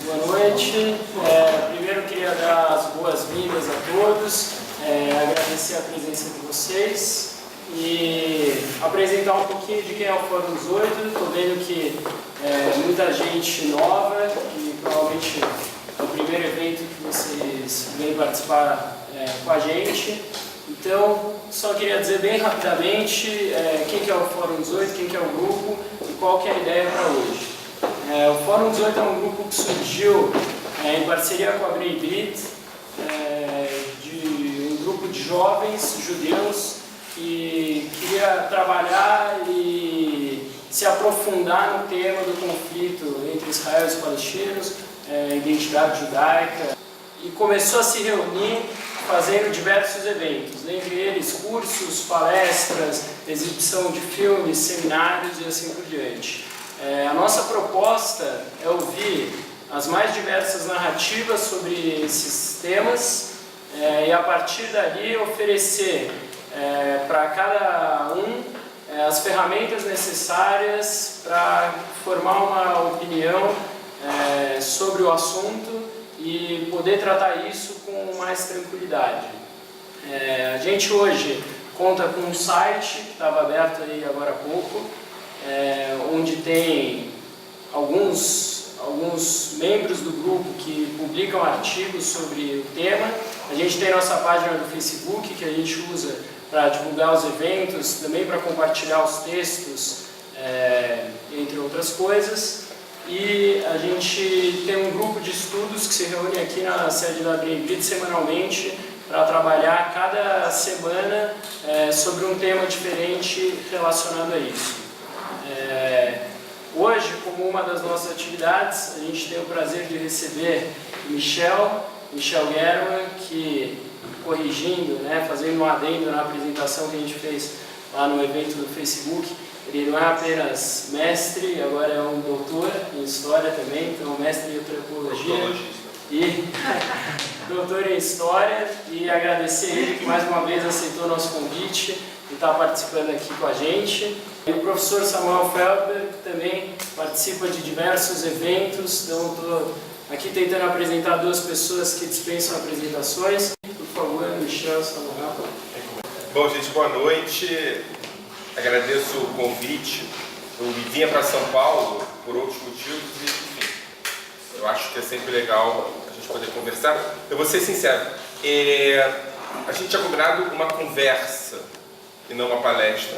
Boa noite. Primeiro eu queria dar as boas-vindas a todos, agradecer a presença de vocês e apresentar um pouquinho de quem é o Fórum 18. Estou vendo que muita gente nova e provavelmente é o primeiro evento que vocês vêm participar com a gente. Então, só queria dizer bem rapidamente quem que é o Fórum 18, quem que é o grupo e qual que é a ideia para hoje. O Fórum 18 é um grupo que surgiu em parceria com a Bnei Brit, de um grupo de jovens judeus que queria trabalhar e se aprofundar no tema do conflito entre Israel e os palestinos, identidade judaica, e começou a se reunir fazendo diversos eventos, dentre eles cursos, palestras, exibição de filmes, seminários e assim por diante. A nossa proposta é ouvir as mais diversas narrativas sobre esses temas e a partir dali oferecer para cada um as ferramentas necessárias para formar uma opinião sobre o assunto e poder tratar isso com mais tranquilidade. A gente hoje conta com um site que estava aberto aí agora há pouco, onde tem alguns membros do grupo que publicam artigos sobre o tema. A gente tem nossa página do Facebook que a gente usa para divulgar os eventos, também para compartilhar os textos, entre outras coisas. E a gente tem um grupo de estudos que se reúne aqui na sede da Bnei Brit semanalmente para trabalhar cada semana sobre um tema diferente relacionado a isso. Hoje, como uma das nossas atividades, a gente tem o prazer de receber Michel German, que, corrigindo, fazendo um adendo na apresentação que a gente fez lá no evento do Facebook, ele não é apenas mestre, agora é um doutor em História também, então mestre em Antropologia e doutor em História, e agradecer ele que mais uma vez aceitou o nosso convite e está participando aqui com a gente. E o professor Samuel Feldberg, que também participa de diversos eventos, então estou aqui tentando apresentar duas pessoas que dispensam apresentações. Por favor, Michel, Samuel. Bom, gente, boa noite. Agradeço o convite. Eu vinha para São Paulo por outros motivos e, enfim, eu acho que é sempre legal a gente poder conversar. Eu vou ser sincero, a gente tinha combinado uma conversa e não uma palestra,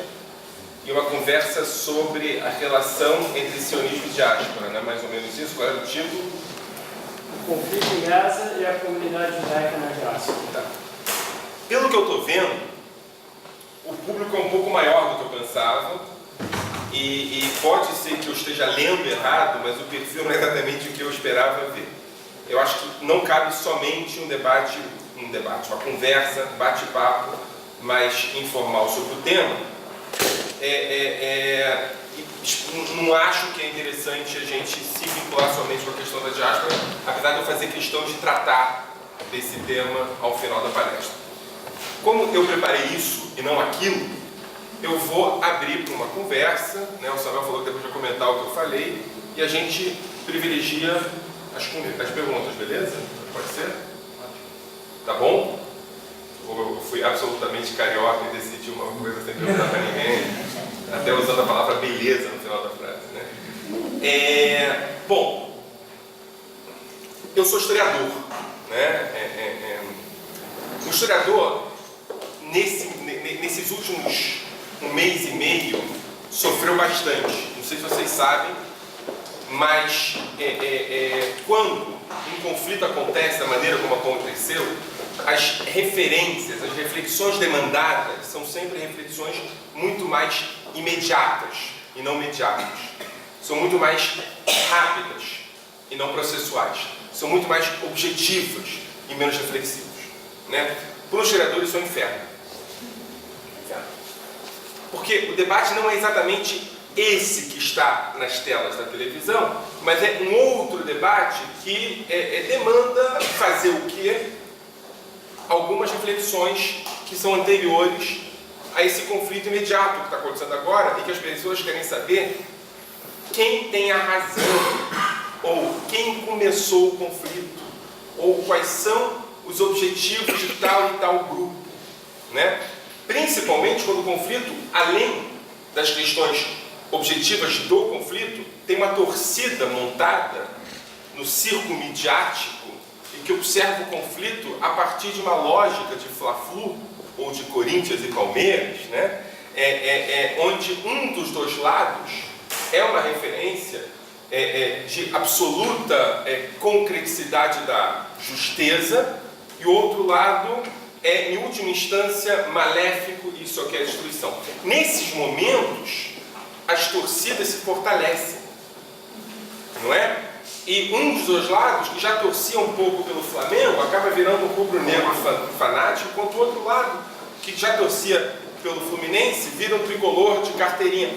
e uma conversa sobre a relação entre sionismo e diáspora, né? Mais ou menos isso. Qual era o título? O conflito em Gaza e a comunidade judaica na diáspora. Tá. Pelo que eu estou vendo, o público é um pouco maior do que eu pensava, e pode ser que eu esteja lendo errado, mas o perfil não é exatamente o que eu esperava ver. Eu acho que não cabe somente um debate, uma conversa, bate-papo mais informal sobre o tema. Não acho que é interessante a gente se vincular somente com a questão da diáspora, apesar de eu fazer questão de tratar desse tema ao final da palestra. Como eu preparei isso e não aquilo, eu vou abrir para uma conversa, né? O Samuel falou que depois vai comentar o que eu falei, e a gente privilegia as perguntas, beleza? Pode ser? Tá bom? Eu fui absolutamente carioca e decidi uma coisa sem perguntar para ninguém, até usando a palavra beleza no final da frase, né? Bom, eu sou historiador, né? O historiador, nesses últimos um mês e meio, sofreu bastante. Não sei se vocês sabem, mas quando um conflito acontece da maneira como aconteceu, as referências, as reflexões demandadas são sempre reflexões muito mais imediatas e não mediatas. São muito mais rápidas e não processuais. São muito mais objetivas e menos reflexivas, né? Para os historiadores, isso é um inferno. Porque o debate não é exatamente esse que está nas telas da televisão, mas é um outro debate que demanda fazer o quê? Algumas reflexões que são anteriores a esse conflito imediato que está acontecendo agora e que as pessoas querem saber quem tem a razão ou quem começou o conflito, ou quais são os objetivos de tal e tal grupo, né? Principalmente quando o conflito, além das questões objetivas do conflito, tem uma torcida montada no circo midiático e que observa o conflito a partir de uma lógica de Fla-Flu ou de Corinthians e Palmeiras, né? Onde um dos dois lados é uma referência de absoluta concreticidade da justeza e o outro lado é, em última instância, maléfico e só quer destruição. Nesses momentos, as torcidas se fortalecem, não é? E um dos dois lados, que já torcia um pouco pelo Flamengo, acaba virando um rubro-negro fanático, enquanto o outro lado, que já torcia pelo Fluminense, vira um tricolor de carteirinha.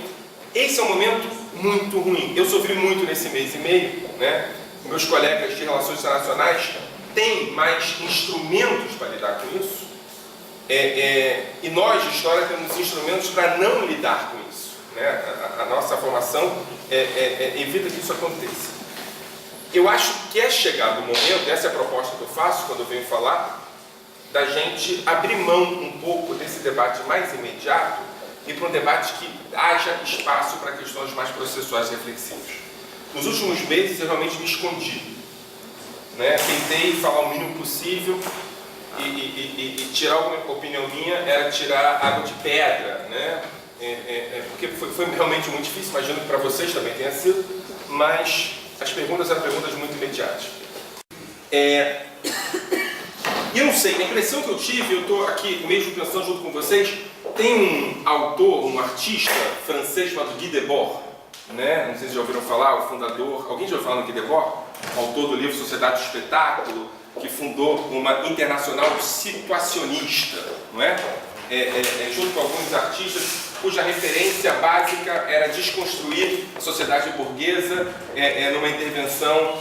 Esse é um momento muito ruim. Eu sofri muito nesse mês e meio, né? Meus colegas de relações internacionais têm mais instrumentos para lidar com isso, e nós de história temos instrumentos para não lidar com isso, né? A nossa formação evita que isso aconteça. Eu acho que é chegado o momento, essa é a proposta que eu faço quando eu venho falar, da gente abrir mão um pouco desse debate mais imediato e para um debate que haja espaço para questões mais processuais e reflexivas. Nos últimos meses eu realmente me escondi, né? Tentei falar o mínimo possível e tirar alguma opinião minha era tirar água de pedra, né? Porque foi realmente muito difícil, imagino que para vocês também tenha sido, mas as perguntas eram perguntas muito imediatas. E eu não sei, a impressão que eu tive, eu estou aqui mesmo pensando junto com vocês, tem um autor, um artista francês chamado Guy Debord, né? Não sei se já ouviram falar, o fundador, alguém já ouviu falar no Guy Debord? Autor do livro Sociedade do Espetáculo, que fundou uma internacional situacionista, não é? Junto com alguns artistas cuja referência básica era desconstruir a sociedade burguesa numa intervenção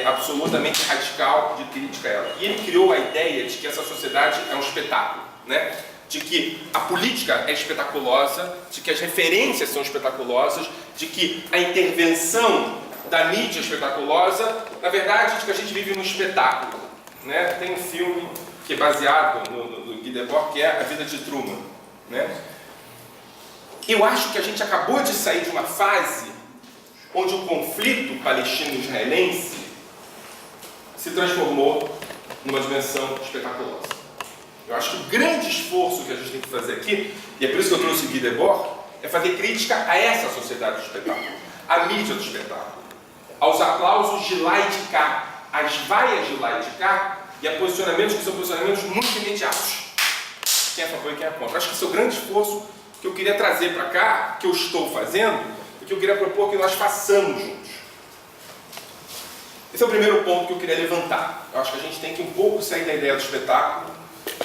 absolutamente radical de crítica a ela. E ele criou a ideia de que essa sociedade é um espetáculo, né? De que a política é espetaculosa, de que as referências são espetaculosas, de que a intervenção da mídia espetaculosa, na verdade, de que a gente vive num espetáculo, né? Tem um filme que é baseado no Guy Debord, que é A Vida de Truman, né? Eu acho que a gente acabou de sair de uma fase onde o conflito palestino-israelense se transformou numa dimensão espetaculosa. Eu acho que o grande esforço que a gente tem que fazer aqui, e é por isso que eu trouxe o Guy Debord, é fazer crítica a essa sociedade do espetáculo, à mídia do espetáculo, aos aplausos de lá e de cá, às vaias de lá e de cá, e a posicionamentos que são posicionamentos muito imediatos. Quem é a favor e quem é contra. Acho que esse é o grande esforço que eu queria trazer para cá, que eu estou fazendo, e que eu queria propor que nós façamos juntos. Esse é o primeiro ponto que eu queria levantar. Eu acho que a gente tem que um pouco sair da ideia do espetáculo,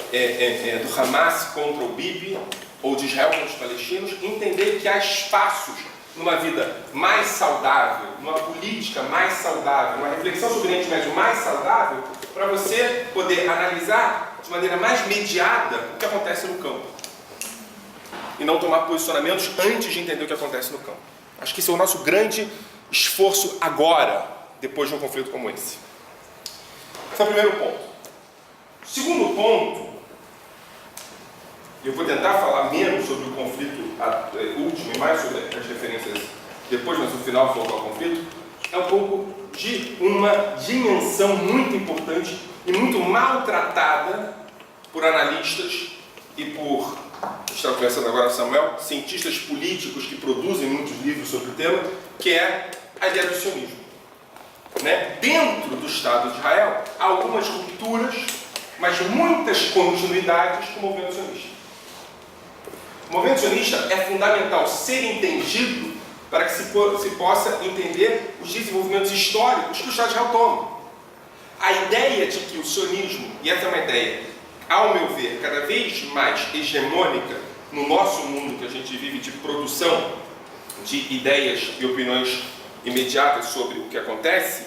do Hamas contra o Bibi, ou de Israel contra os palestinos, e entender que há espaços numa vida mais saudável, numa política mais saudável, uma reflexão sobre o Oriente Médio mais saudável, para você poder analisar de maneira mais mediada o que acontece no campo. E não tomar posicionamentos antes de entender o que acontece no campo. Acho que esse é o nosso grande esforço agora, depois de um conflito como esse. Esse é o primeiro ponto. Segundo ponto, eu vou tentar falar menos sobre o conflito último e mais sobre as referências depois, mas no final voltar ao conflito, é um pouco de uma dimensão muito importante e muito maltratada por analistas e por, estava conversando agora com Samuel, cientistas políticos que produzem muitos livros sobre o tema, que é a ideia do sionismo. Né? Dentro do Estado de Israel, há algumas rupturas, mas muitas continuidades com o movimento sionista. O movimento sionista é fundamental ser entendido para que se possa entender os desenvolvimentos históricos que o Estado de Israel toma. A ideia de que o sionismo, e essa é uma ideia, ao meu ver, cada vez mais hegemônica no nosso mundo que a gente vive de produção de ideias e opiniões imediatas sobre o que acontece,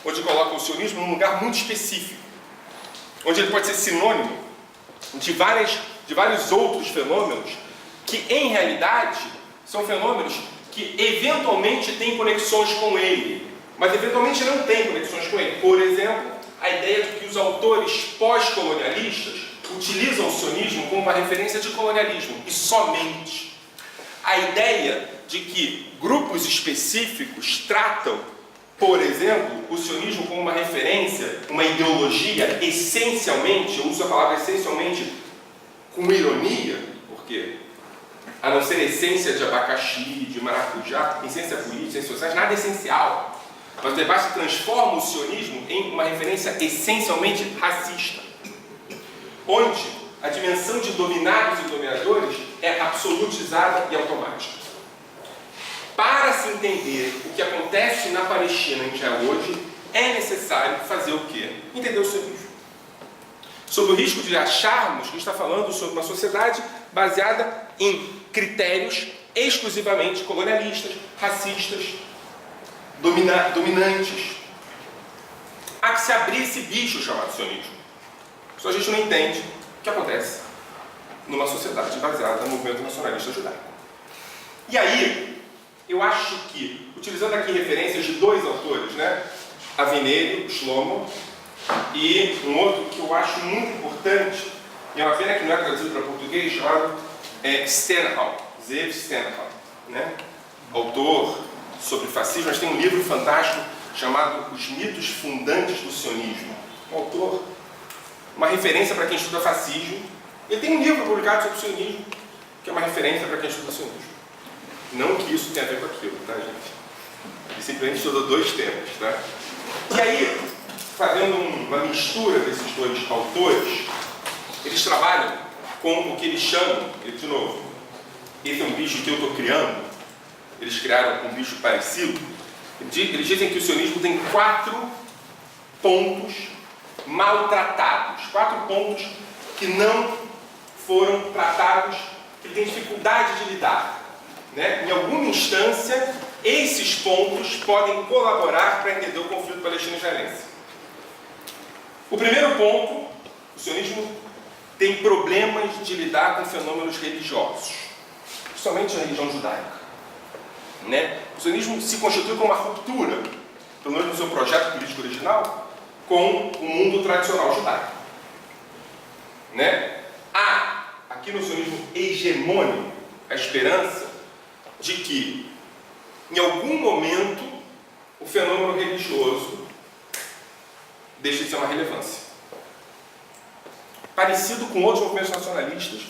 onde coloca o sionismo num lugar muito específico, onde ele pode ser sinônimo de vários outros fenômenos que, em realidade, são fenômenos que eventualmente têm conexões com ele, mas eventualmente não tem conexões com ele. Por exemplo, a ideia de que os autores pós-colonialistas utilizam o sionismo como uma referência de colonialismo, e somente. A ideia de que grupos específicos tratam, por exemplo, o sionismo como uma referência, uma ideologia, essencialmente, eu uso a palavra essencialmente com ironia, porque, a não ser essência de abacaxi, de maracujá, essência política, ciências sociais, nada é essencial. Mas o debate transforma o sionismo em uma referência essencialmente racista, onde a dimensão de dominados e dominadores é absolutizada e automática. Para se entender o que acontece na Palestina em Israel hoje, é necessário fazer o quê? Entender o sionismo. Sob o risco de acharmos que a gente está falando sobre uma sociedade baseada em critérios exclusivamente colonialistas, racistas, dominantes. Há que se abrir esse bicho chamado sionismo. Só a gente não entende o que acontece numa sociedade baseada no movimento nacionalista judaico. E aí, eu acho que, utilizando aqui referências de dois autores, né? Avinelli, Shlomo, e um outro que eu acho muito importante, e é uma pena que não é traduzido para português, chamado Stenhal, Zeev Stenhal, né? Autor sobre fascismo, mas tem um livro fantástico chamado Os Mitos Fundantes do Sionismo. Um autor, uma referência para quem estuda fascismo. Ele tem um livro publicado sobre o sionismo, que é uma referência para quem estuda sionismo. Não que isso tenha a ver com aquilo, tá, gente? Ele simplesmente estudou dois temas, tá? E aí, fazendo uma mistura desses dois autores, eles trabalham com o que eles chamam, de novo, esse é um bicho que eu estou criando, eles criaram um bicho parecido. Eles dizem que o sionismo tem 4 pontos maltratados, 4 pontos que não foram tratados, que tem dificuldade de lidar. Né? Em alguma instância, esses pontos podem colaborar para entender o conflito palestino-israelense. O primeiro ponto, o sionismo tem problemas de lidar com fenômenos religiosos, principalmente a religião judaica. Né? O sionismo se constitui como uma ruptura, pelo menos no seu projeto político original, com o mundo tradicional judaico. Né? Há, aqui no sionismo hegemônico, a esperança de que, em algum momento, o fenômeno religioso deixe de ser uma relevância. Parecido com outros movimentos nacionalistas,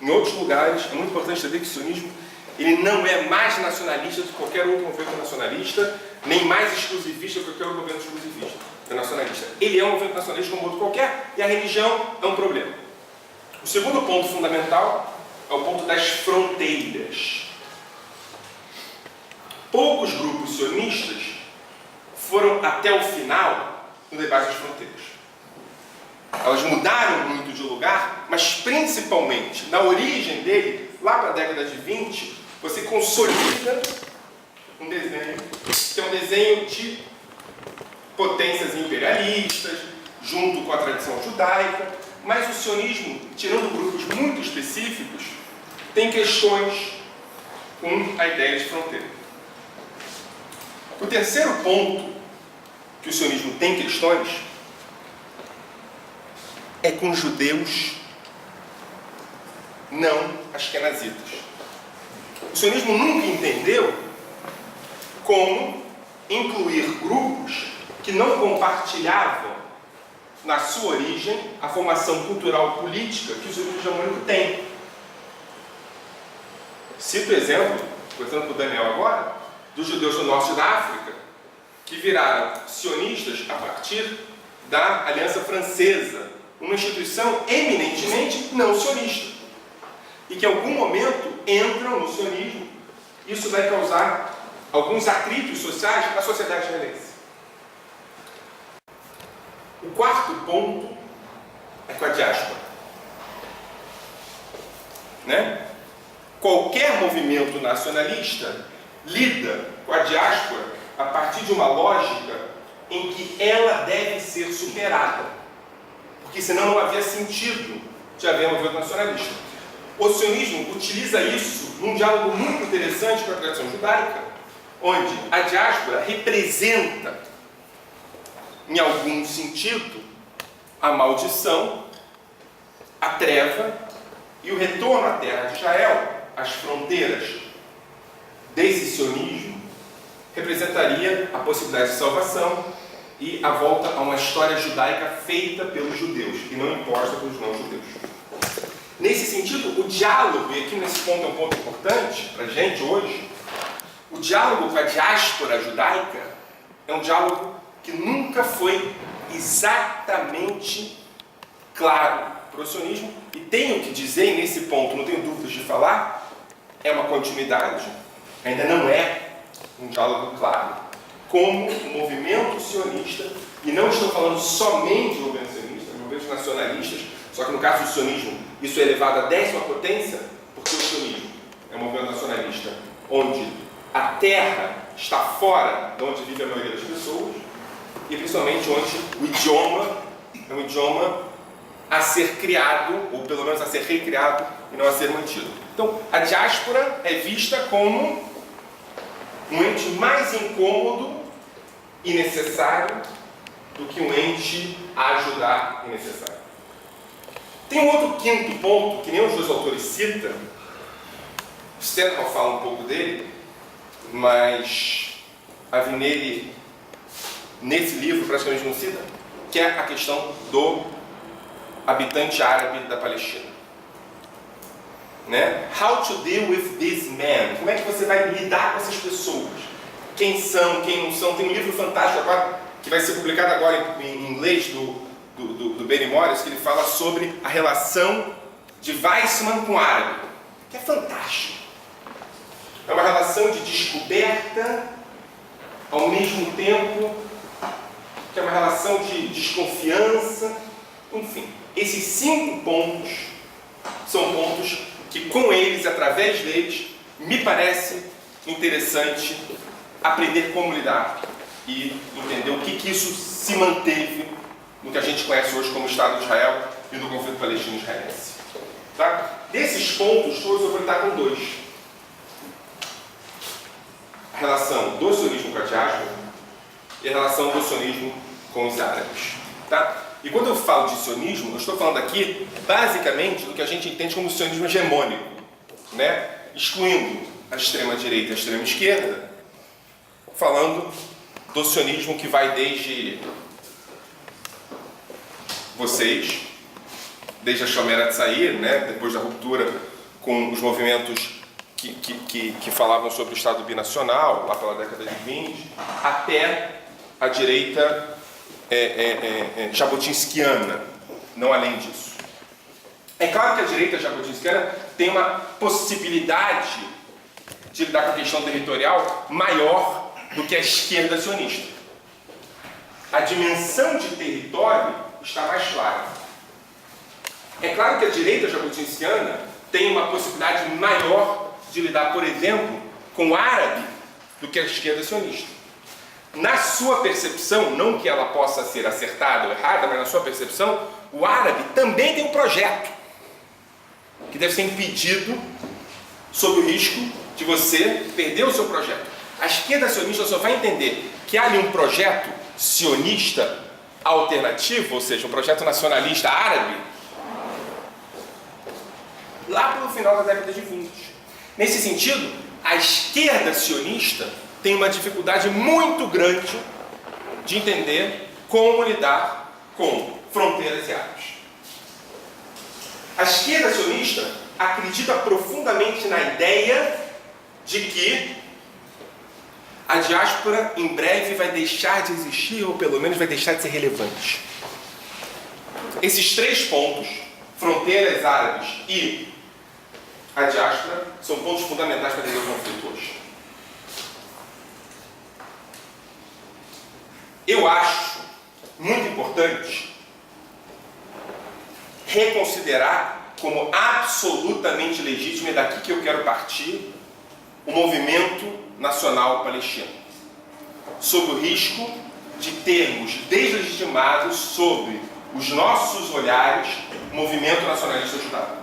em outros lugares, é muito importante entender que o sionismo ele não é mais nacionalista do que qualquer outro movimento nacionalista, nem mais exclusivista do que qualquer outro movimento exclusivista nacionalista. Ele é um movimento nacionalista como outro qualquer, e a religião é um problema. O segundo ponto fundamental é o ponto das fronteiras. Poucos grupos sionistas foram até o final no debate das fronteiras. Elas mudaram muito de lugar, mas principalmente na origem dele, lá para a década de 20, você consolida um desenho, que é um desenho de potências imperialistas, junto com a tradição judaica, mas o sionismo, tirando grupos muito específicos, tem questões com a ideia de fronteira. O terceiro ponto que o sionismo tem questões é com judeus não askenazitas. O sionismo nunca entendeu como incluir grupos que não compartilhavam, na sua origem, a formação cultural política que o sionismo hegemônico tem. Cito o exemplo, contando para o Daniel agora, dos judeus do norte da África, que viraram sionistas a partir da Aliança Francesa, uma instituição eminentemente não sionista, e que em algum momento entram no sionismo. Isso vai causar alguns atritos sociais na sociedade israelense. O quarto ponto é com a diáspora. Né? Qualquer movimento nacionalista lida com a diáspora a partir de uma lógica em que ela deve ser superada, porque senão não havia sentido de haver um movimento nacionalista. O sionismo utiliza isso num diálogo muito interessante com a tradição judaica, onde a diáspora representa, em algum sentido, a maldição, a treva e o retorno à terra de Israel, às fronteiras desse sionismo, representaria a possibilidade de salvação e a volta a uma história judaica feita pelos judeus e não imposta pelos não-judeus. Nesse sentido, o diálogo, e aqui nesse ponto é um ponto importante para a gente hoje, o diálogo com a diáspora judaica é um diálogo que nunca foi exatamente claro para o sionismo, e tenho que dizer, nesse ponto, não tenho dúvidas de falar, é uma continuidade, ainda não é um diálogo claro, como o movimento sionista, e não estou falando somente do movimento sionista, movimentos nacionalistas, só que no caso do sionismo, isso é elevado à 10ª potência, porque o sionismo é um movimento nacionalista, onde a terra está fora de onde vive a maioria das pessoas, e principalmente onde o idioma é um idioma a ser criado, ou pelo menos a ser recriado, e não a ser mantido. Então, a diáspora é vista como um ente mais incômodo e necessário do que um ente a ajudar e necessário. Tem um outro quinto ponto, que nem os dois autores citam, Stendhal fala um pouco dele, mas a Vinelli, nesse livro, praticamente não cita, que é a questão do habitante árabe da Palestina. Né? How to deal with this man? Como é que você vai lidar com essas pessoas? Quem são, quem não são? Tem um livro fantástico agora, que vai ser publicado agora em inglês, do Benny Morris, que ele fala sobre a relação de Weissman com o árabe, que é fantástico. É uma relação de descoberta, ao mesmo tempo que é uma relação de desconfiança, enfim. Esses 5 pontos são pontos que, com eles, através deles, me parece interessante aprender como lidar e entender o que isso se manteve no que a gente conhece hoje como Estado de Israel e no conflito palestino-israelense. Tá? Desses pontos todos eu vou lidar com 2. A relação do sionismo com a diáspora e a relação do sionismo com os árabes. Tá? E quando eu falo de sionismo, eu estou falando aqui, basicamente, do que a gente entende como sionismo hegemônico, né? Excluindo a extrema-direita e a extrema-esquerda, falando do sionismo que vai desde vocês, desde a Shomer Hatzair, né? Depois da ruptura com os movimentos que falavam sobre o Estado binacional, lá pela década de 20, até a direita jabotinskiana, não além disso. É claro que a direita jabotinskiana tem uma possibilidade de lidar com a questão territorial maior do que a esquerda sionista. A dimensão de território está mais clara. É claro que a direita jabotinskiana tem uma possibilidade maior de lidar, por exemplo, com o árabe do que a esquerda sionista. Na sua percepção, não que ela possa ser acertada ou errada, mas na sua percepção, o árabe também tem um projeto que deve ser impedido sob o risco de você perder o seu projeto. A esquerda sionista só vai entender que há ali um projeto sionista alternativo, ou seja, um projeto nacionalista árabe, lá pelo final da década de 20. Nesse sentido, a esquerda sionista tem uma dificuldade muito grande de entender como lidar com fronteiras e árabes. A esquerda sionista acredita profundamente na ideia de que a diáspora em breve vai deixar de existir, ou pelo menos vai deixar de ser relevante. Esses 3 pontos, fronteiras árabes e a diáspora, são pontos fundamentais para entender o conflito hoje. Eu acho muito importante reconsiderar como absolutamente legítimo, é daqui que eu quero partir, o movimento nacional palestino, sob o risco de termos deslegitimado sob os nossos olhares o movimento nacionalista judaico.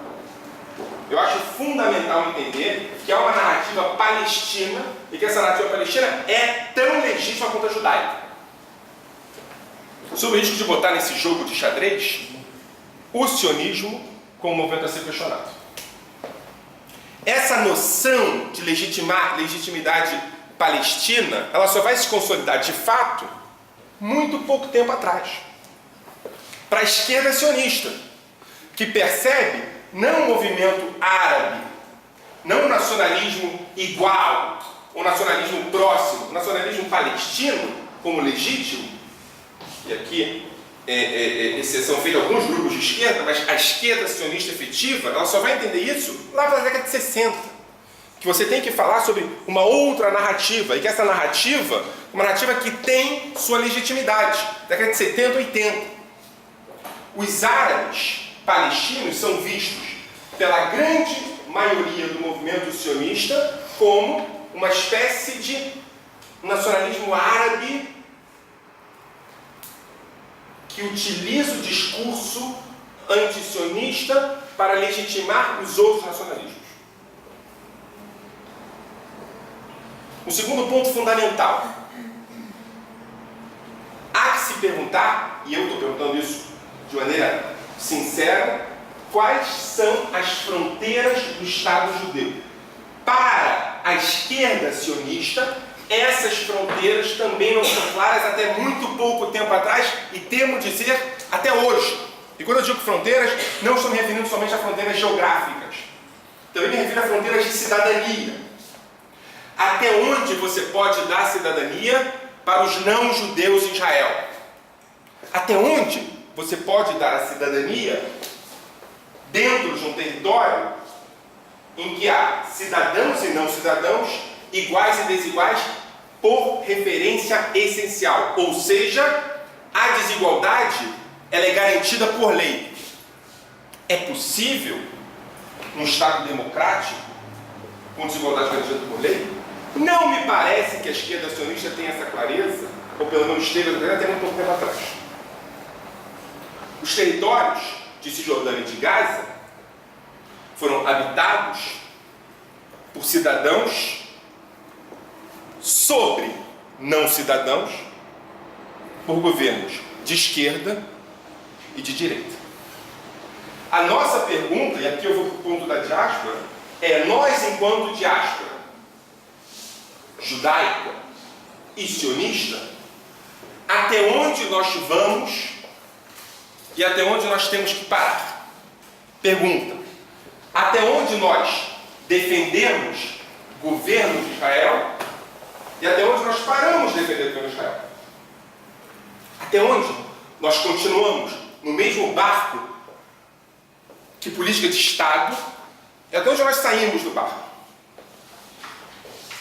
eu acho fundamental entender que há uma narrativa palestina e que essa narrativa palestina é tão legítima quanto a judaica. Sob o risco de botar nesse jogo de xadrez o sionismo como movimento a ser questionado. Essa noção de legitimidade palestina, ela só vai se consolidar de fato muito pouco tempo atrás. Para a esquerda sionista, que percebe não o movimento árabe, não o nacionalismo igual, o nacionalismo próximo, o nacionalismo palestino como legítimo, e aqui exceção feita a alguns grupos de esquerda, mas a esquerda sionista efetiva, ela só vai entender isso lá para a década de 60. Que você tem que falar sobre uma outra narrativa, e que essa narrativa, uma narrativa que tem sua legitimidade, década de 70 e 80. Os árabes palestinos são vistos pela grande maioria do movimento sionista como uma espécie de nacionalismo árabe que utiliza o discurso antisionista para legitimar os outros nacionalismos. O segundo ponto fundamental. Há que se perguntar, e eu estou perguntando isso de maneira sincera, quais são as fronteiras do Estado judeu. Para a esquerda sionista, essas fronteiras também não são claras até muito pouco tempo atrás, e temo dizer até hoje. E quando eu digo fronteiras, não estou me referindo somente a fronteiras geográficas. Também me refiro a fronteiras de cidadania. Até onde você pode dar cidadania para os não-judeus em Israel? Até onde você pode dar a cidadania dentro de um território em que há cidadãos e não cidadãos, iguais e desiguais, por referência essencial. Ou seja, a desigualdade ela é garantida por lei. É possível, num Estado democrático, com desigualdade garantida por lei? Não me parece que a esquerda sionista tenha essa clareza, ou pelo menos teve até muito pouco tempo atrás. Os territórios de Cisjordânia e de Gaza foram habitados por cidadãos sobre não cidadãos, por governos de esquerda e de direita. A nossa pergunta, e aqui eu vou para o ponto da diáspora, é: nós, enquanto diáspora judaica e sionista, até onde nós vamos e até onde nós temos que parar? Pergunta: até onde nós defendemos o governo de Israel e até onde nós paramos de defender o governo de Israel? Até onde nós continuamos no mesmo barco que política de Estado e até onde nós saímos do barco?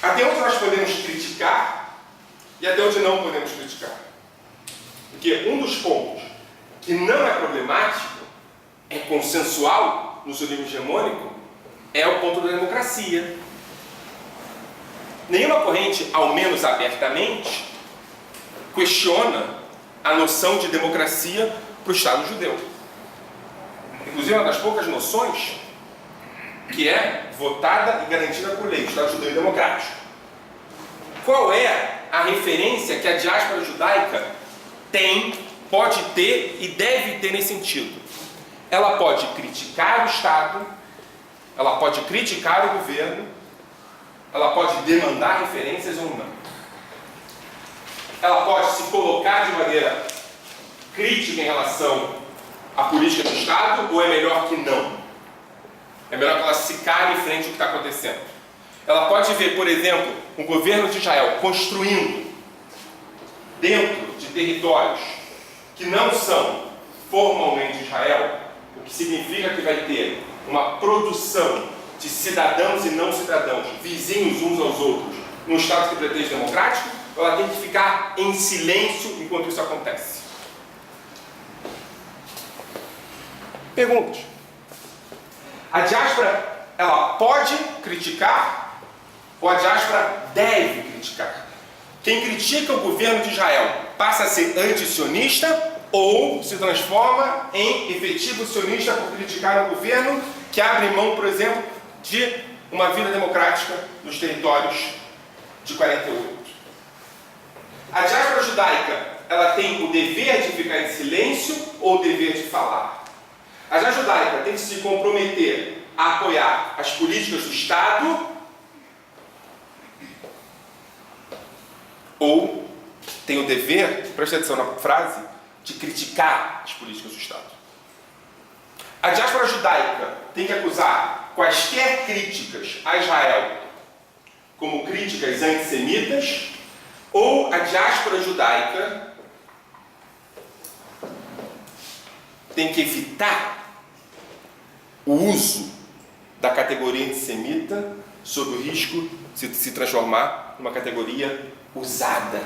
Até onde nós podemos criticar e até onde não podemos criticar? Porque um dos pontos que não é problemático, é consensual no sionismo hegemônico, é o ponto da democracia. Nenhuma corrente, ao menos abertamente, questiona a noção de democracia para o Estado judeu. Inclusive, é uma das poucas noções que é votada e garantida por lei, o Estado judeu democrático. Qual é a referência que a diáspora judaica tem, pode ter e deve ter nesse sentido? Ela pode criticar o Estado, ela pode criticar o governo, ela pode demandar referências ou não. Ela pode se colocar de maneira crítica em relação à política do Estado, ou é melhor que não? É melhor que ela se cale em frente ao que está acontecendo. Ela pode ver, por exemplo, um governo de Israel construindo dentro de territórios que não são formalmente Israel, o que significa que vai ter uma produção de cidadãos e não cidadãos, vizinhos uns aos outros, num Estado que pretende democrático, ela tem que ficar em silêncio enquanto isso acontece. Perguntas. A diáspora, ela pode criticar ou a diáspora deve criticar? Quem critica o governo de Israel passa a ser anti-sionista ou se transforma em efetivo sionista por criticar um governo que abrem mão, por exemplo, de uma vida democrática nos territórios de 48. A diáspora judaica, ela tem o dever de ficar em silêncio ou o dever de falar? A diáspora judaica tem que se comprometer a apoiar as políticas do Estado ou tem o dever, presta atenção na frase, de criticar as políticas do Estado. A diáspora judaica tem que acusar quaisquer críticas a Israel como críticas antissemitas, ou a diáspora judaica tem que evitar o uso da categoria antissemita sob o risco de se transformar numa categoria usada,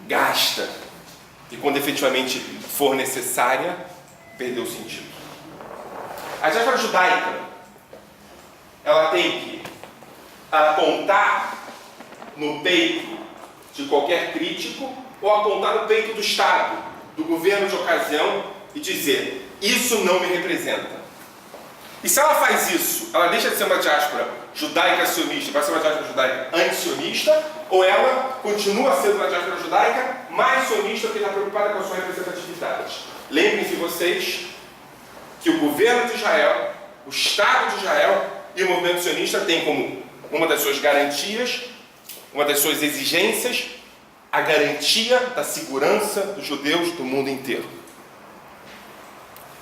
gasta, e quando efetivamente for necessária, perder o sentido. A diáspora judaica, ela tem que apontar no peito de qualquer crítico ou apontar no peito do Estado, do governo de ocasião e dizer: isso não me representa. E se ela faz isso, ela deixa de ser uma diáspora judaica sionista, vai ser uma diáspora judaica anti-sionista, ou ela continua sendo uma diáspora judaica mais sionista porque está preocupada com a sua representatividade. Lembrem-se vocês que o governo de Israel, o Estado de Israel e o movimento sionista têm como uma das suas garantias, uma das suas exigências, a garantia da segurança dos judeus do mundo inteiro.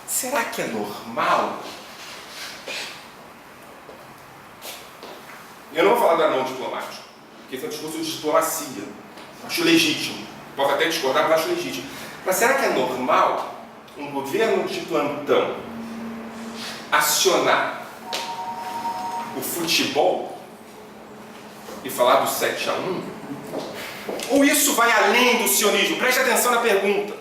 Será que é normal? Eu não vou falar da não diplomático, porque esse é um discurso de diplomacia. Acho legítimo. Posso até discordar, mas acho legítimo. Mas será que é normal um governo de plantão acionar o futebol e falar do 7-1? Ou isso vai além do sionismo? Preste atenção na pergunta.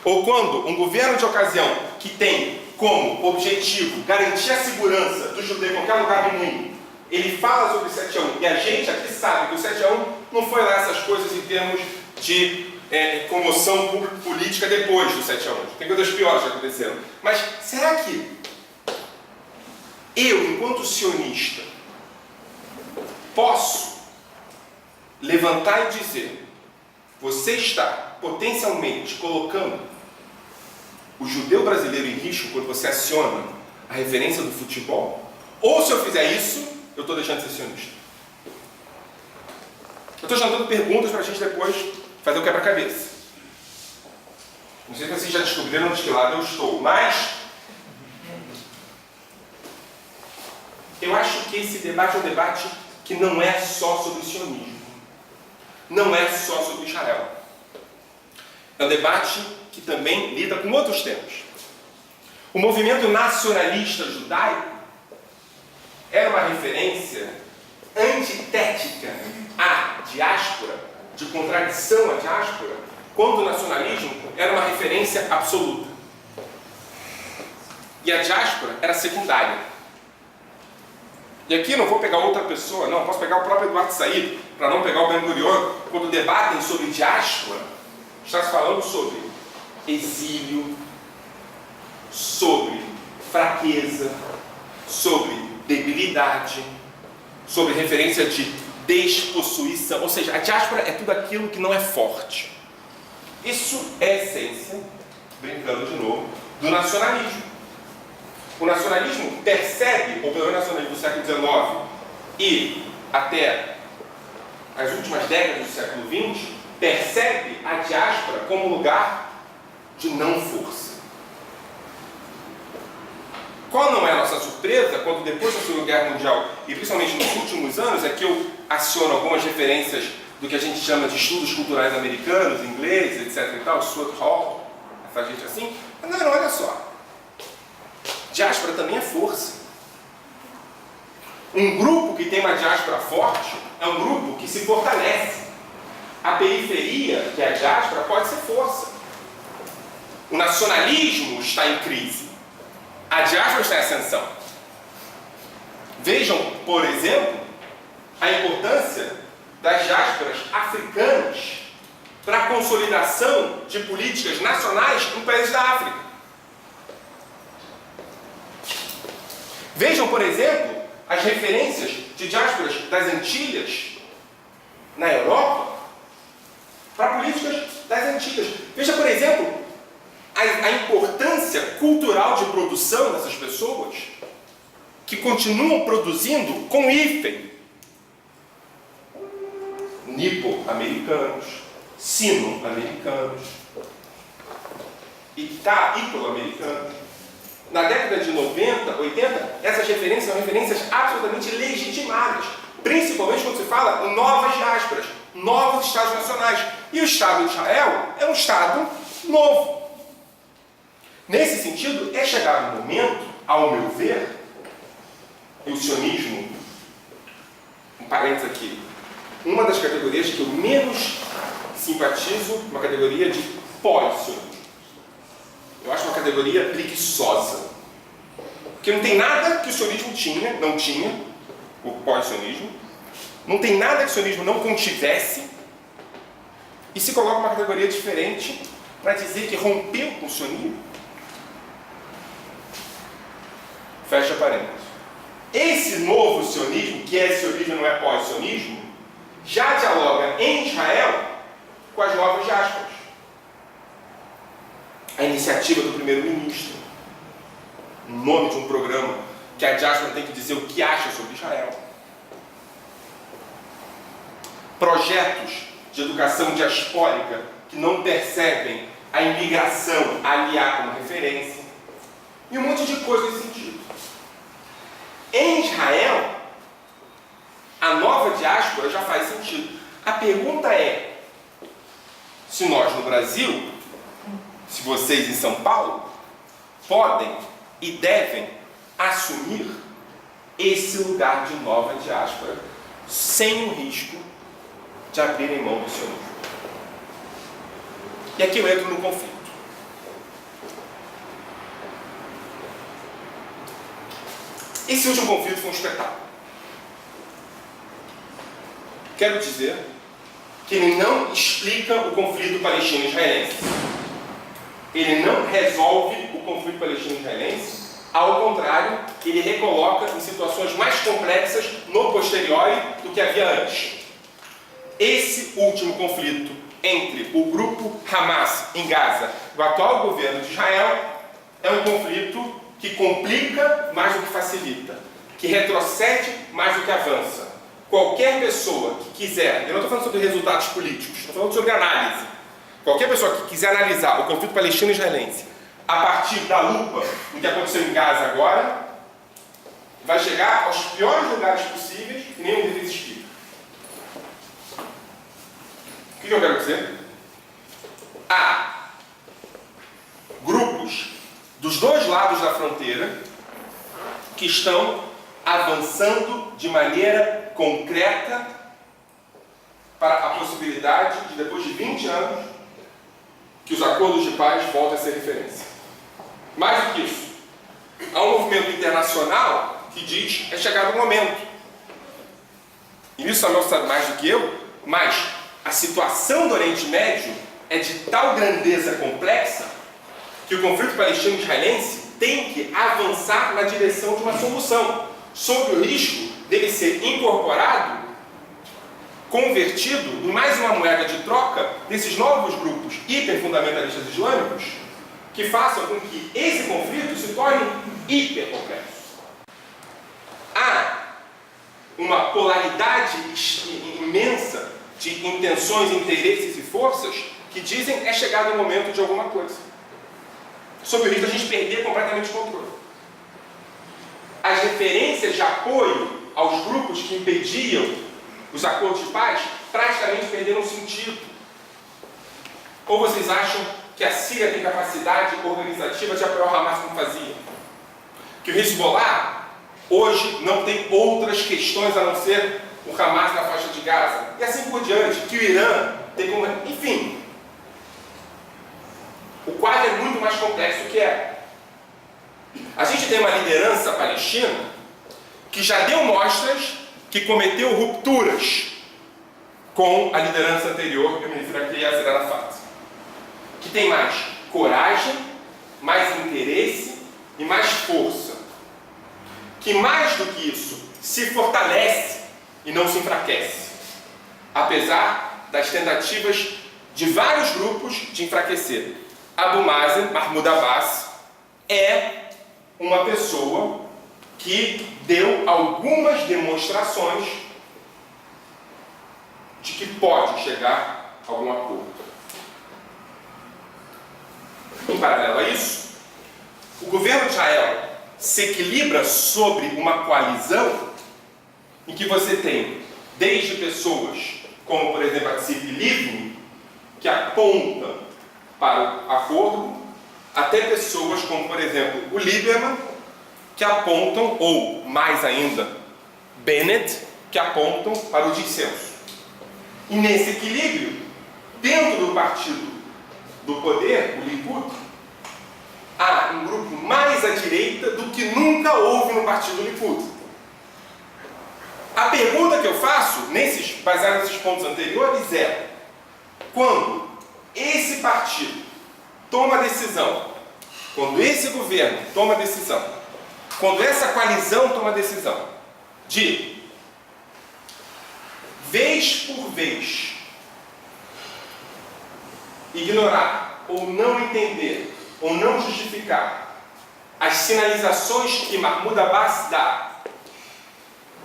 Ou quando um governo de ocasião que tem como objetivo garantir a segurança do judeu em qualquer lugar do mundo, ele fala sobre o 7-1, e a gente aqui sabe que o 7-1 não foi lá essas coisas em termos de comoção política depois do 7-1. Tem coisas piores que aconteceram. Mas será que eu, enquanto sionista, posso levantar e dizer: você está potencialmente colocando o judeu brasileiro em risco quando você aciona a referência do futebol? Ou se eu fizer isso, eu estou deixando de ser sionista? Eu estou jantando perguntas para a gente depois fazer o quebra-cabeça. Não sei se vocês já descobriram de que lado eu estou, mas eu acho que esse debate é um debate que não é só sobre o sionismo. Não é só sobre Israel. É um debate que também lida com outros temas. O movimento nacionalista judaico era uma referência antitética à diáspora, de contradição à diáspora, quando o nacionalismo era uma referência absoluta. E a diáspora era secundária. E aqui não vou pegar outra pessoa, não, posso pegar o próprio Eduardo Said, para não pegar o Ben-Gurion. Quando debatem sobre diáspora, está se falando sobre exílio, sobre fraqueza, sobre debilidade, sobre referência de despossuição. Ou seja, a diáspora é tudo aquilo que não é forte. Isso é a essência, brincando de novo, do nacionalismo. O nacionalismo percebe, ou pelo menos o nacionalismo do século XIX e até as últimas décadas do século XX, percebe a diáspora como lugar de não força. Qual não é a nossa surpresa quando depois da Segunda Guerra Mundial, e principalmente nos últimos anos, é que eu aciono algumas referências do que a gente chama de estudos culturais americanos, ingleses, etc e tal, Stuart Hall, essa gente assim. Mas não, olha só. Diáspora também é força. Um grupo que tem uma diáspora forte é um grupo que se fortalece. A periferia, que é a diáspora, pode ser força. O nacionalismo está em crise. A diáspora está em ascensão. Vejam, por exemplo, a importância das diásporas africanas para a consolidação de políticas nacionais em países da África. Vejam, por exemplo, as referências de diásporas das Antilhas na Europa para políticas das Antilhas. Veja, por exemplo, a importância cultural de produção dessas pessoas que continuam produzindo com hífen. Nipo-americanos, sino-americanos, ítalo-americanos. Na década de 90, 80, essas referências são referências absolutamente legitimadas, principalmente quando se fala em novas diásporas, novos Estados nacionais. E o Estado de Israel é um Estado novo. Nesse sentido, é chegado o momento, ao meu ver, e o sionismo, um parênteses aqui, uma das categorias que eu menos simpatizo, uma categoria de pós-sionismo. Eu acho uma categoria preguiçosa. Porque não tem nada que o sionismo não tinha, o pós-sionismo, não tem nada que o sionismo não contivesse, e se coloca uma categoria diferente para dizer que rompeu com o sionismo. Fecha parênteses. Esse novo sionismo, que é sionismo e não é pós-sionismo, já dialoga em Israel com as novas diásporas. A iniciativa do primeiro-ministro, o nome de um programa que a diáspora tem que dizer o que acha sobre Israel. Projetos de educação diaspórica que não percebem a imigração aliar como referência. E um monte de coisa nesse sentido. Em Israel, a nova diáspora já faz sentido. A pergunta é, se nós no Brasil, se vocês em São Paulo, podem e devem assumir esse lugar de nova diáspora sem o risco de abrirem mão do sionismo. E aqui eu entro no conflito. Esse último conflito foi um espetáculo. Quero dizer que ele não explica o conflito palestino-israelense. Ele não resolve o conflito palestino-israelense. Ao contrário, ele recoloca em situações mais complexas no posteriori do que havia antes. Esse último conflito entre o grupo Hamas em Gaza e o atual governo de Israel é um conflito que complica mais do que facilita, que retrocede mais do que avança. Qualquer pessoa que quiser, eu não estou falando sobre resultados políticos, estou falando sobre análise. Qualquer pessoa que quiser analisar o conflito palestino-israelense a partir da lupa do que aconteceu em Gaza agora, vai chegar aos piores lugares possíveis e nenhum deles explica. O que eu quero dizer? Há grupos dos dois lados da fronteira que estão avançando de maneira concreta para a possibilidade de, depois de 20 anos, que os acordos de paz voltem a ser referência. Mais do que isso, há um movimento internacional que diz que é chegado o momento. E nisso Samuel sabe mais do que eu, mas a situação do Oriente Médio é de tal grandeza complexa que o conflito palestino-israelense tem que avançar na direção de uma solução, sob o risco dele ser incorporado, convertido em mais uma moeda de troca desses novos grupos hiperfundamentalistas islâmicos que façam com que esse conflito se torne hipercomplexo. Há uma polaridade imensa de intenções, interesses e forças que dizem é chegado o momento de alguma coisa, sob o risco de a gente perder completamente o controle. As referências de apoio aos grupos que impediam os acordos de paz praticamente perderam sentido. Ou vocês acham que a Síria tem capacidade organizativa de apoiar o Hamas como fazia? Que o Hezbollah hoje não tem outras questões a não ser o Hamas na faixa de Gaza? E assim por diante, que o Irã tem como... Enfim, o quadro é muito mais complexo do que é. A gente tem uma liderança palestina que já deu mostras que cometeu rupturas com a liderança anterior, que eu me refiro aqui a Yasser Arafat, que tem mais coragem, mais interesse e mais força, que mais do que isso, se fortalece e não se enfraquece, apesar das tentativas de vários grupos de enfraquecer. Abu Mazen, Mahmoud Abbas, é uma pessoa que deu algumas demonstrações de que pode chegar a algum acordo. Em paralelo a isso, o governo de Israel se equilibra sobre uma coalizão em que você tem desde pessoas como, por exemplo, a Tzipi Livni, que apontam para o acordo, até pessoas como, por exemplo, o Lieberman, que apontam, ou mais ainda, Bennett, que apontam para o dissenso. E nesse equilíbrio, dentro do partido do poder, o Likud, há um grupo mais à direita do que nunca houve no partido Likud. A pergunta que eu faço, baseado nesses pontos anteriores, é: quando esse partido toma a decisão, quando esse governo toma a decisão, quando essa coalizão toma a decisão de, vez por vez, ignorar ou não entender ou não justificar as sinalizações que Mahmoud Abbas dá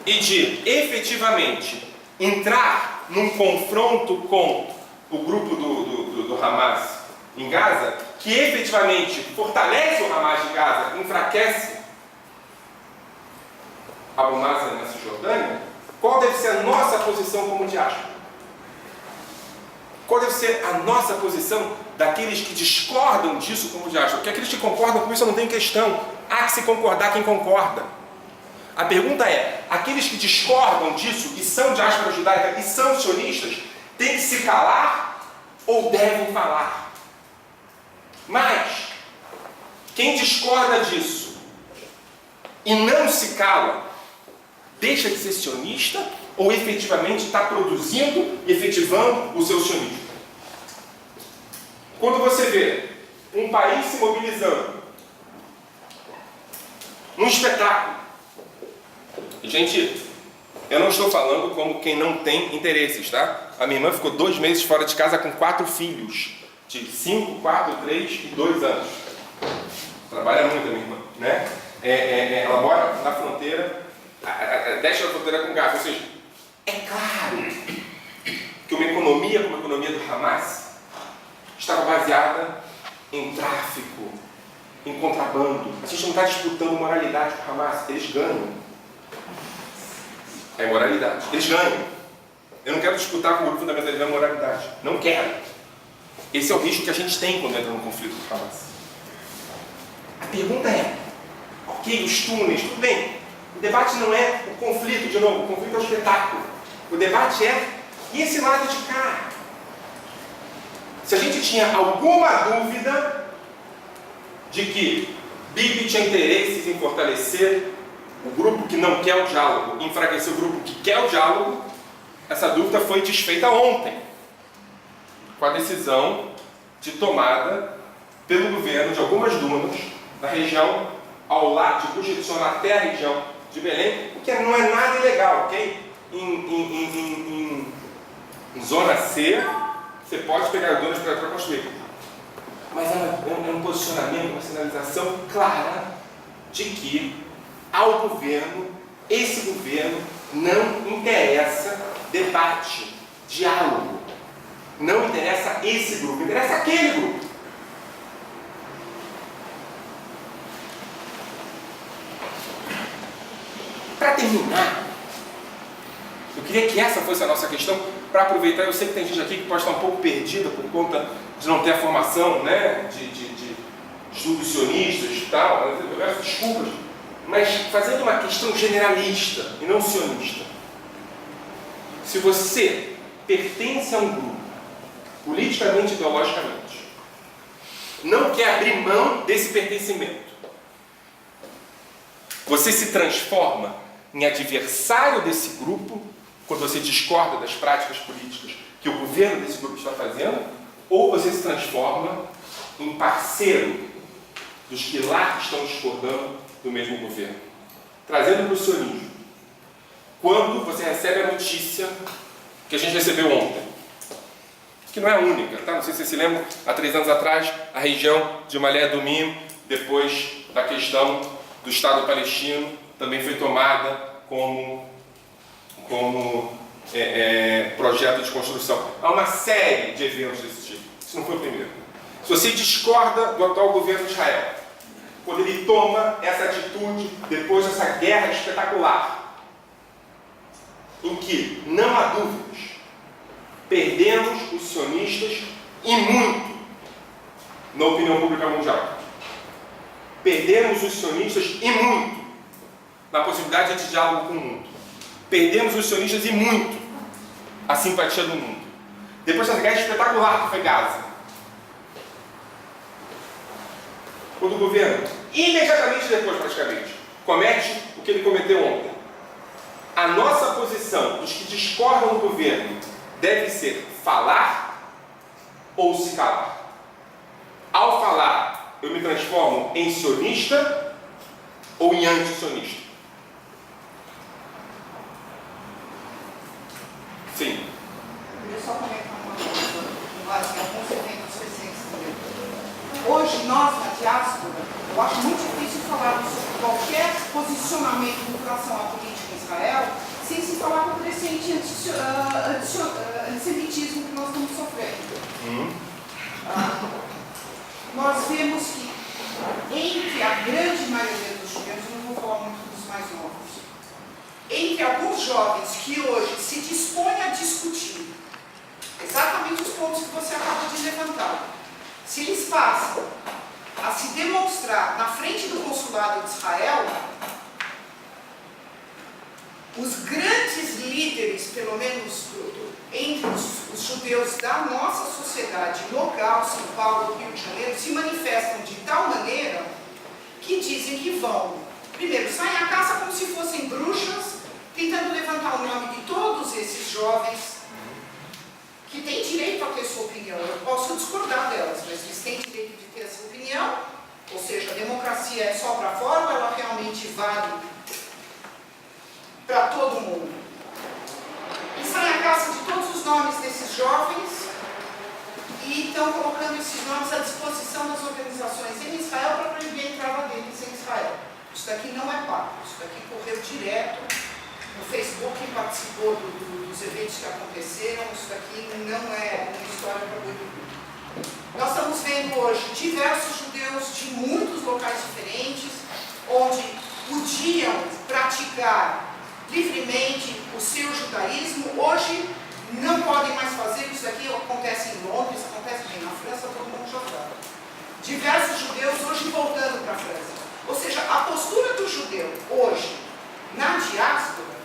e de efetivamente entrar num confronto com o grupo do Hamas em Gaza, que efetivamente fortalece o Hamas de Gaza, enfraquece Abu Mazen na Cisjordânia, qual deve ser a nossa posição como diáspora? Qual deve ser a nossa posição daqueles que discordam disso como diáspora? Porque aqueles que concordam com isso não tem questão. Há que se concordar quem concorda. A pergunta é: aqueles que discordam disso e são diáspora judaica e são sionistas, têm que se calar ou devem falar? Mas quem discorda disso e não se cala, deixa de ser sionista ou efetivamente está produzindo e efetivando o seu sionismo? Quando você vê um país se mobilizando num espetáculo, gente, eu não estou falando como quem não tem interesses, tá? A minha irmã ficou 2 meses fora de casa com 4 filhos, de 5, 4, 3 e 2 anos. Trabalha muito a minha irmã, né? Ela mora na fronteira, deixa a fronteira com Gaza. Ou seja, é claro que uma economia como a economia do Hamas estava baseada em tráfico, em contrabando. A gente não está disputando moralidade com o Hamas, eles ganham. É moralidade, eles ganham. Eu não quero disputar com o grupo fundamentalista a moralidade, não quero. Esse é o risco que a gente tem quando entra num conflito com o Hamas. A pergunta é: ok, os túneis, tudo bem. O debate não é o conflito, de novo, o conflito é o espetáculo. O debate é: e esse lado de cá? Se a gente tinha alguma dúvida de que Bibi tinha interesses em fortalecer o grupo que não quer o diálogo, enfraquecer o grupo que quer o diálogo, essa dúvida foi desfeita ontem, com a decisão de tomada pelo governo de algumas dunas da região ao lado de Gush até a região de Belém, o que não é nada ilegal, ok? Em zona C, você pode pegar dunas para construir. Mas é um posicionamento, uma sinalização clara de que ao governo, esse governo, não interessa debate, diálogo. Não interessa esse grupo, interessa aquele grupo. Para terminar, eu queria que essa fosse a nossa questão, para aproveitar. Eu sei que tem gente aqui que pode estar um pouco perdida por conta de não ter a formação, né, de estudos sionistas e tal, eu peço desculpas, mas fazendo uma questão generalista e não sionista. Se você pertence a um grupo, politicamente e ideologicamente, não quer abrir mão desse pertencimento, você se transforma em adversário desse grupo quando você discorda das práticas políticas que o governo desse grupo está fazendo, ou você se transforma em parceiro dos que lá estão discordando do mesmo governo. trazendo para o sionismo, quando você recebe a notícia que a gente recebeu ontem, que não é a única, tá? Não sei se vocês se lembram, há 3 anos atrás, a região de Malé Adumim, depois da questão do Estado palestino, também foi tomada como projeto de construção. Há uma série de eventos desse tipo. Isso não foi o primeiro. Se você discorda do atual governo de Israel, quando ele toma essa atitude depois dessa guerra espetacular, em que, não há dúvidas, perdemos os sionistas e muito na opinião pública mundial. Perdemos os sionistas e muito na possibilidade de diálogo com o mundo. Perdemos os sionistas e muito a simpatia do mundo. Depois dessa guerra espetacular que foi Gaza, quando o governo, imediatamente depois praticamente, comete o que ele cometeu ontem, a nossa posição dos que discordam do governo deve ser falar ou se calar. Ao falar, eu me transformo em sionista ou em anti-sionista? Sim. Eu queria só comentar uma coisa com base em alguns eventos recentes também. Hoje, nós, na diáspora, eu acho muito difícil falar sobre qualquer posicionamento em relação à política em Israel sem se falar do crescente antissemitismo que nós estamos sofrendo. Nós vemos que entre a grande maioria dos judeus, eu não vou falar muito dos mais novos, entre alguns jovens que hoje se dispõem a discutir exatamente os pontos que você acabou de levantar, se eles passam a se demonstrar na frente do consulado de Israel, os grandes líderes, pelo menos entre os judeus da nossa sociedade local, São Paulo, Rio de Janeiro, se manifestam de tal maneira que dizem que vão, primeiro, saem à caça como se fossem bruxas, tentando levantar o nome de todos esses jovens que têm direito a ter sua opinião. Eu posso discordar delas, mas eles têm direito de ter essa opinião, ou seja, a democracia é só para fora ou ela realmente vale para todo mundo? E saem à caça de todos os nomes desses jovens e estão colocando esses nomes à disposição das organizações em Israel para proibir a entrada deles em Israel. Isso daqui não é papo, isso daqui correu direto no Facebook, participou dos eventos que aconteceram, isso daqui não é uma história para Bolívia. Nós estamos vendo hoje diversos judeus de muitos locais diferentes, onde podiam praticar livremente o seu judaísmo, hoje não podem mais fazer. Isso aqui acontece em Londres, acontece bem na França, todo mundo já sabe. Diversos judeus hoje voltando para a França. Ou seja, a postura do judeu hoje na diáspora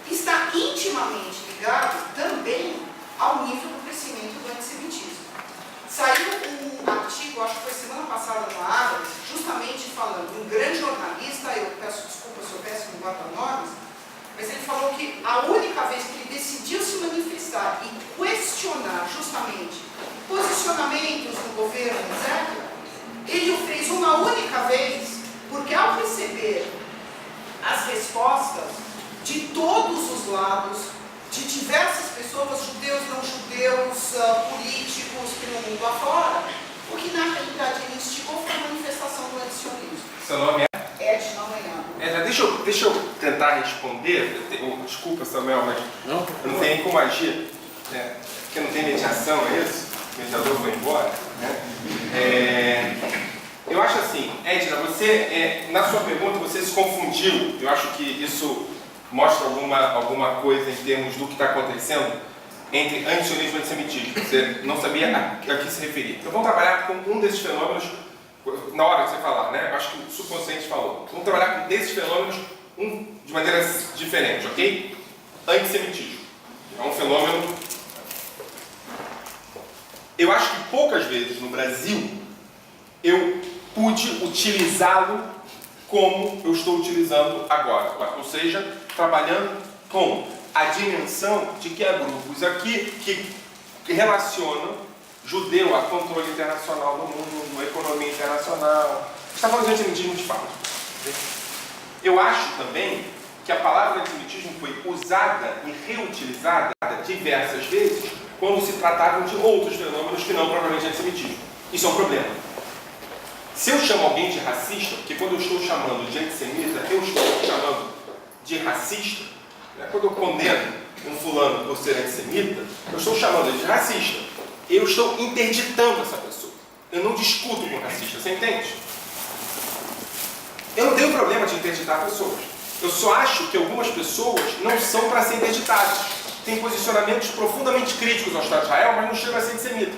está intimamente ligado também ao nível do crescimento do antissemitismo. Saiu um artigo, acho que foi semana passada no Aras, justamente falando, um grande jornalista, eu peço desculpa se eu peço em guarda-nomes, mas ele falou que a única vez que ele decidiu se manifestar e questionar justamente posicionamentos do governo, etc., ele o fez uma única vez, porque ao receber as respostas de todos os lados, de diversas pessoas, judeus, não judeus, políticos pelo mundo afora, o que na realidade ele instigou foi a manifestação do antisionismo. Seu nome é? Edna Manhã. Deixa eu tentar responder. Desculpa, Samuel, mas eu não tenho nem como agir, né? Porque não tem mediação, é isso? O mediador foi embora, né? Eu acho assim, Edna, você, na sua pergunta, você se confundiu. Eu acho que isso mostra alguma coisa em termos do que está acontecendo entre antisionismo e antissemitismo. Você não sabia a que se referir. Então vamos trabalhar com um desses fenômenos na hora que você falar, né? Eu acho que o subconsciente falou. Vamos trabalhar com desses fenômenos de maneiras diferentes, ok? Antissemitismo. É um fenômeno... Eu acho que poucas vezes no Brasil eu pude utilizá-lo como eu estou utilizando agora. Ou seja, trabalhando com a dimensão de que há grupos aqui que relacionam judeu a controle internacional do mundo, a economia internacional. Está falando de antissemitismo de fato. Eu acho também que a palavra antissemitismo foi usada e reutilizada diversas vezes quando se tratavam de outros fenômenos que não propriamente antissemitismo. Isso é um problema. Se eu chamo alguém de racista, porque quando eu estou chamando de antissemita, eu estou chamando de racista, né? Quando eu condeno um fulano por ser antissemita, eu estou chamando ele de racista. Eu estou interditando essa pessoa. Eu não discuto com racista, você entende? Eu não tenho problema de interditar pessoas. Eu só acho que algumas pessoas não são para ser interditadas. Têm posicionamentos profundamente críticos ao Estado de Israel, mas não chegam a ser antissemitas.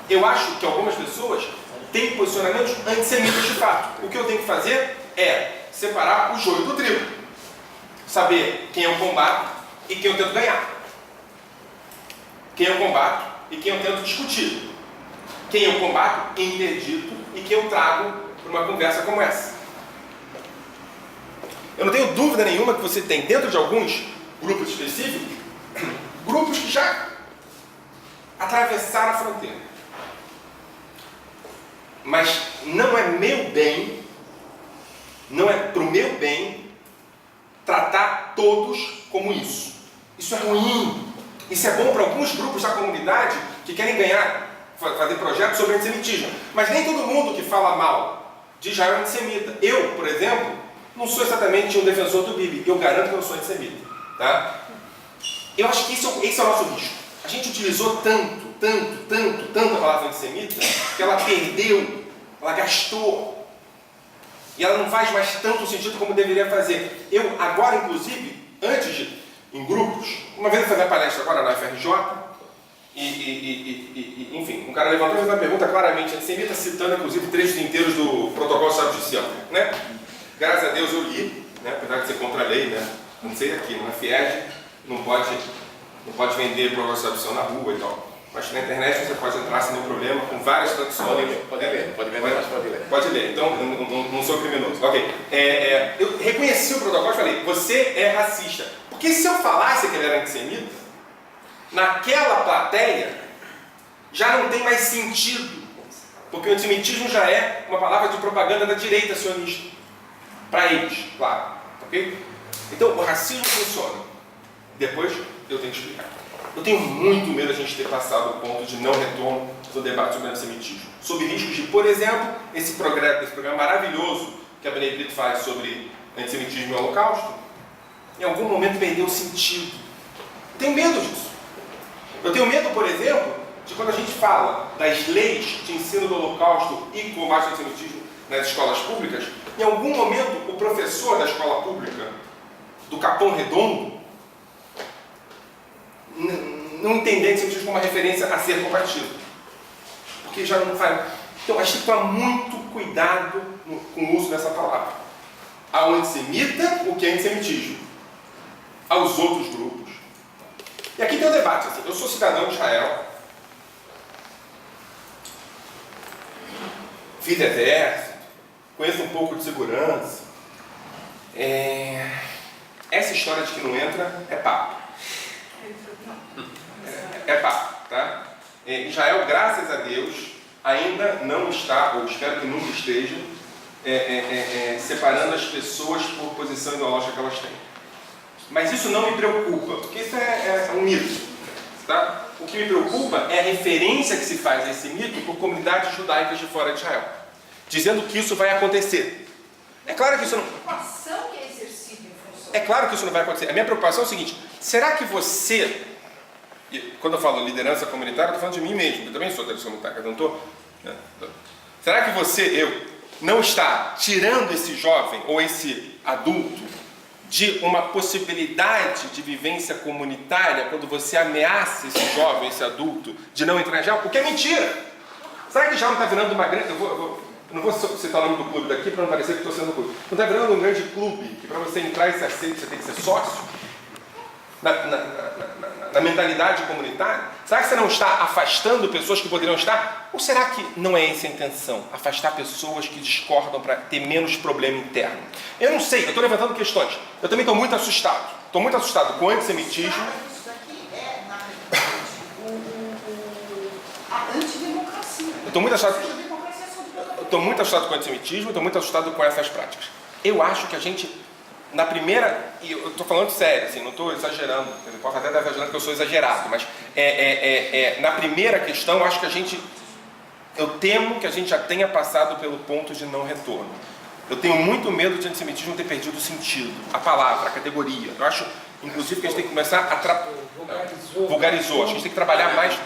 Eu acho que algumas pessoas têm posicionamentos antissemitas de fato. O que eu tenho que fazer é separar o joio do trigo. Saber quem eu combato e quem eu tento ganhar. Quem eu combato e quem eu tento discutir. Quem eu combato e interdito e quem eu trago para uma conversa como essa. Eu não tenho dúvida nenhuma que você tem dentro de alguns grupos específicos, grupos que já atravessaram a fronteira. Mas não é meu bem, não é para o meu bem tratar todos como isso. Isso é ruim. Isso é bom para alguns grupos da comunidade que querem fazer projetos sobre antissemitismo. Mas nem todo mundo que fala mal de Israel é antissemita. Eu, por exemplo, não sou exatamente um defensor do Bibi. Eu garanto que eu sou antissemita. Tá? Eu acho que esse é o nosso risco. A gente utilizou tanto a palavra antissemita que ela perdeu, ela gastou. E ela não faz mais tanto sentido como deveria fazer. Eu, agora, inclusive, antes de, em grupos, uma vez eu fiz a palestra agora na FRJ, enfim, um cara levantou e fez uma pergunta claramente antissemita, citando, inclusive, trechos inteiros do protocolo judicial, né? Graças a Deus eu li, né? Apesar de ser contra a lei, né? Não sei aqui, na FIED, não pode vender protocolo judicial na rua e tal. Mas na internet você pode entrar sem nenhum problema, com várias traduções. Pode ler, mas pode ler. Pode ler, então não sou criminoso. Ok. Eu reconheci o protocolo e falei, você é racista. Porque se eu falasse que ele era antissemita, naquela plateia já não tem mais sentido. Porque o antissemitismo já é uma palavra de propaganda da direita sionista. Para eles, claro. Ok? Então o racismo funciona. Depois eu tenho que explicar. Eu tenho muito medo de a gente ter passado o ponto de não retorno do debate sobre antissemitismo. Sob riscos de, por exemplo, esse programa maravilhoso que a Bnei Brit faz sobre antissemitismo e holocausto, em algum momento perdeu o sentido. Eu tenho medo disso. Eu tenho medo, por exemplo, de quando a gente fala das leis de ensino do holocausto e combate ao antissemitismo nas escolas públicas, em algum momento o professor da escola pública, do Capão Redondo, não entender antissemitismo como uma referência a ser combatido. Porque já não faz. Então a gente tem que tomar muito cuidado com o uso dessa palavra. Ao antissemita, o que é antissemitismo? Aos outros grupos. E aqui tem um debate. Assim, eu sou cidadão de Israel, fiz exército, conheço um pouco de segurança. Essa história de que não entra é papo. É papo, tá? Israel, graças a Deus, ainda não está, ou espero que nunca esteja, separando as pessoas por posição ideológica que elas têm. Mas isso não me preocupa, porque isso é um mito. Tá? O que me preocupa é a referência que se faz a esse mito por comunidades judaicas de fora de Israel, dizendo que isso vai acontecer. É claro que isso não... É claro que isso não vai acontecer. A minha preocupação é o seguinte: será que você... E quando eu falo liderança comunitária, eu estou falando de mim mesmo. Eu também sou liderança comunitária, eu não estou... Será que eu, não está tirando esse jovem ou esse adulto de uma possibilidade de vivência comunitária quando você ameaça esse jovem, esse adulto, de não entrar em Israel? O que é mentira. Será que Israel não está virando uma grande... Eu não vou citar o nome do clube daqui para não parecer que estou sendo clube. Não está virando um grande clube que para você entrar e ser aceito você tem que ser sócio? Na mentalidade comunitária? Será que você não está afastando pessoas que poderiam estar? Ou será que não é essa a intenção? Afastar pessoas que discordam para ter menos problema interno? Eu não sei, eu estou levantando questões. Eu também estou muito assustado. Estou muito assustado com o antissemitismo. Isso daqui é, na realidade, a antidemocracia. Eu estou muito assustado com o antissemitismo, estou muito assustado com essas práticas. Eu acho que a gente, na primeira, e eu estou falando sério, assim, não estou exagerando, eu posso até estar exagerando que eu sou exagerado, mas na primeira questão, eu acho que eu temo que a gente já tenha passado pelo ponto de não retorno. Eu tenho muito medo de antissemitismo ter perdido o sentido, a palavra, a categoria. Eu acho, inclusive, que a gente tem que começar a vulgarizou. Acho que a gente tem que trabalhar mais.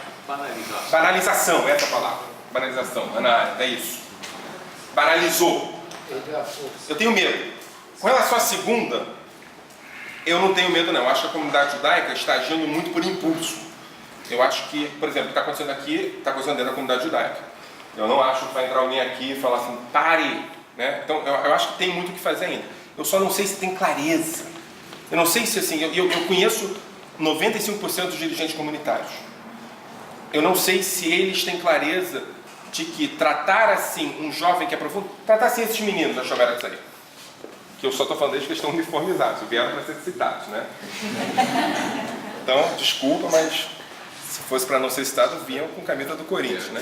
Banalização, essa palavra. Banalização, Ana, é isso. Banalizou. Eu tenho medo. Com relação à segunda, eu não tenho medo não. Eu acho que a comunidade judaica está agindo muito por impulso. Eu acho que, por exemplo, o que está acontecendo aqui, está acontecendo dentro da comunidade judaica. Eu não acho que vai entrar alguém aqui e falar assim, pare, né? Então, eu acho que tem muito o que fazer ainda. Eu só não sei se tem clareza. Eu não sei se, assim, eu conheço 95% dos dirigentes comunitários. Eu não sei se eles têm clareza de que tratar assim um jovem que é profundo, tratar assim esses meninos da Shomer Hatzarim, que eu só estou falando deles porque eles estão uniformizados, vieram para ser citados, né? Então, desculpa, mas se fosse para não ser citado, vinham com camisa do Corinthians, né?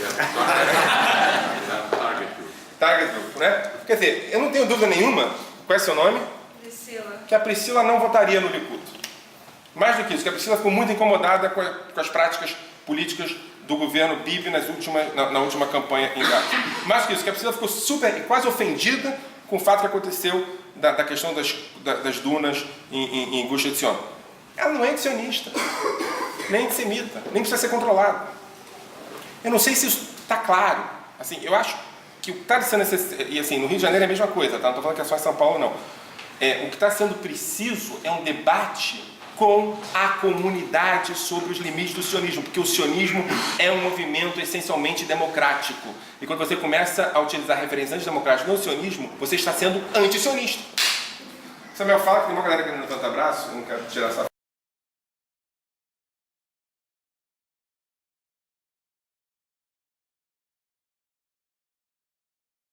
Target Group, né? Quer dizer, eu não tenho dúvida nenhuma, qual é seu nome? Priscila. Que a Priscila não votaria no Likud. Mais do que isso, que a Priscila ficou muito incomodada com as práticas políticas do governo Bibi na última campanha em Gaza. Mais do que isso, que a Priscila ficou quase ofendida com o fato que aconteceu da questão das dunas em Gush Etzion. Ela não é antisionista, nem antissemita, nem precisa ser controlada. Eu não sei se isso está claro. Assim, eu acho que o que está sendo necessário, e assim, no Rio de Janeiro é a mesma coisa, tá? Não estou falando que é só em São Paulo, não. O que está sendo preciso é um debate com a comunidade sobre os limites do sionismo, porque o sionismo é um movimento essencialmente democrático. E quando você começa a utilizar referências antidemocráticas no sionismo, você está sendo anti-sionista. Samuel fala que tem uma galera que não levanta braço, eu não quero tirar essa